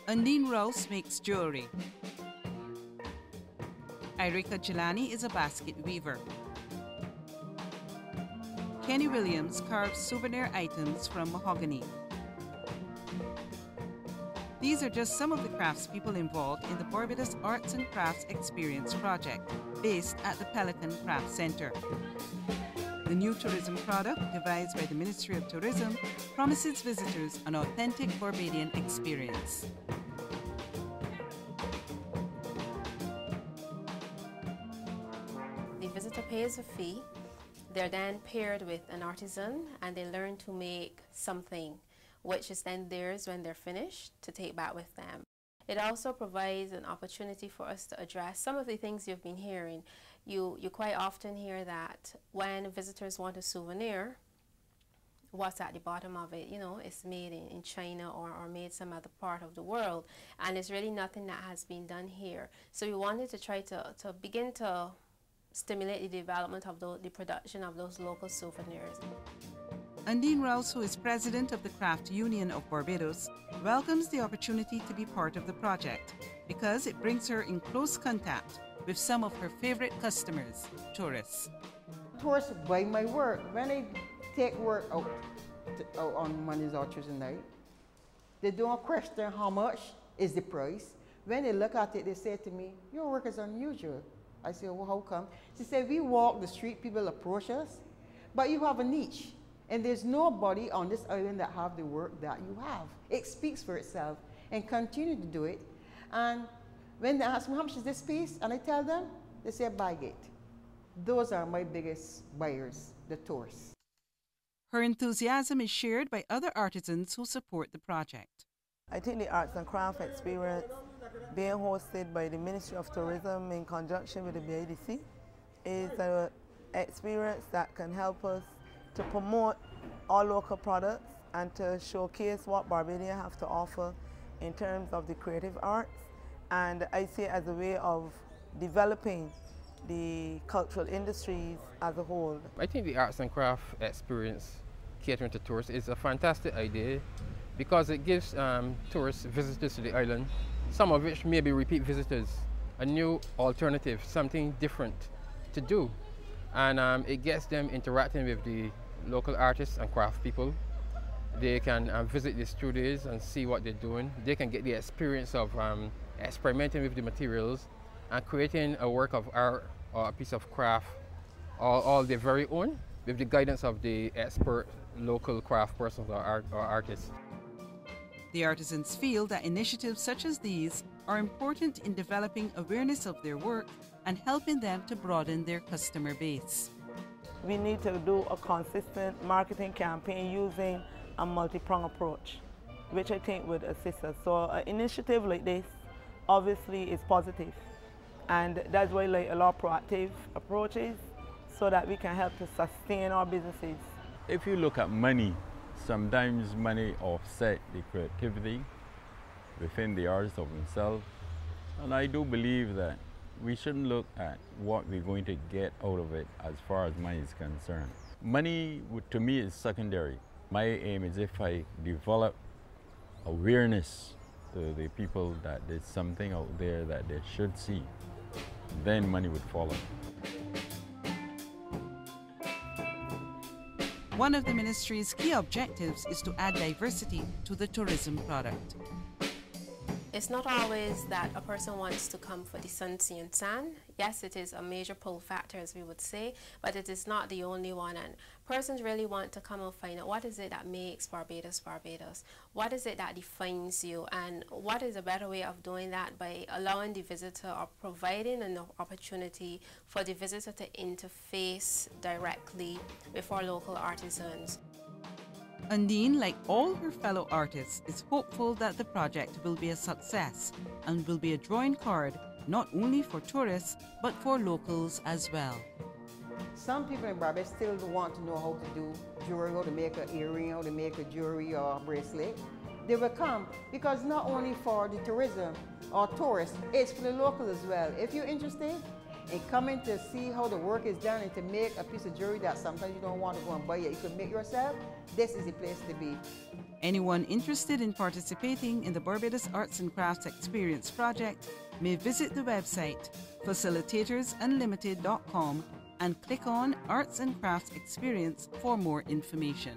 Rouse makes jewelry. Ireka Jelani is a basket weaver. Kenny Williams carves souvenir items from mahogany. These are just some of the craftspeople involved in the Barbados Arts and Crafts Experience project, based at the Pelican Craft Centre. The new tourism product, devised by the Ministry of Tourism, promises visitors an authentic Barbadian experience. The visitor pays a fee. They're then paired with an artisan and they learn to make something, which is then theirs when they're finished to take back with them. It also provides an opportunity for us to address some of the things you've been hearing. You quite often hear that when visitors want a souvenir, what's at the bottom of it, you know, it's made in China or made some other part of the world, and it's really nothing that has been done here. So we wanted to try to begin to stimulate the development of the production of those local souvenirs. Undine Rouse, who is president of the Craft Union of Barbados, welcomes the opportunity to be part of the project because it brings her in close contact with some of her favorite customers, tourists. Tourists buy my work. When I take work out on Mondays or Tuesday night, they don't question how much is the price. When they look at it, they say to me, "Your work is unusual." I say, "Well, how come?" She said, "We walk the street, people approach us, but you have a niche. And there's nobody on this island that have the work that you have." It speaks for itself, and continue to do it. And when they ask me, "How much is this piece?" and I tell them, they say, "Buy it." Those are my biggest buyers, the tourists. Her enthusiasm is shared by other artisans who support the project. I think the Arts and Crafts Experience, being hosted by the Ministry of Tourism in conjunction with the BIDC, is an experience that can help us to promote our local products and to showcase what Barbadians have to offer in terms of the creative arts. And I see it as a way of developing the cultural industries as a whole. I think the Arts and Crafts Experience catering to tourists is a fantastic idea because it gives tourists, visitors to the island, some of which may be repeat visitors, a new alternative, something different to do. And it gets them interacting with the local artists and craft people. They can visit the studios and see what they're doing. They can get the experience of experimenting with the materials and creating a work of art or a piece of craft all their very own with the guidance of the expert local craft persons or artists. The artisans feel that initiatives such as these are important in developing awareness of their work and helping them to broaden their customer base. We need to do a consistent marketing campaign using a multi-pronged approach, which I think would assist us. So an initiative like this obviously is positive, and that's why I like a lot of proactive approaches so that we can help to sustain our businesses. If you look at money, sometimes money offsets the creativity within the artist of himself, and I do believe that we shouldn't look at what we're going to get out of it as far as money is concerned. Money, to me, is secondary. My aim is if I develop awareness to the people that there's something out there that they should see, then money would follow. One of the ministry's key objectives is to add diversity to the tourism product. It's not always that a person wants to come for the sun, sea, and sand. Yes, it is a major pull factor, as we would say, but it is not the only one. And persons really want to come and find out what is it that makes Barbados Barbados? What is it that defines you? And what is a better way of doing that by allowing the visitor or providing an opportunity for the visitor to interface directly with our local artisans. Undine, like all her fellow artists, is hopeful that the project will be a success and will be a drawing card not only for tourists but for locals as well. Some people in Barbados still want to know how to do jewelry, how to make an earring, how to make a jewelry or a bracelet. They will come because not only for the tourism or tourists, it's for the local as well. If you're interested, and coming to see how the work is done and to make a piece of jewelry that sometimes you don't want to go and buy it, you can make yourself, this is the place to be. Anyone interested in participating in the Barbados Arts and Crafts Experience project may visit the website facilitatorsunlimited.com and click on Arts and Crafts Experience for more information.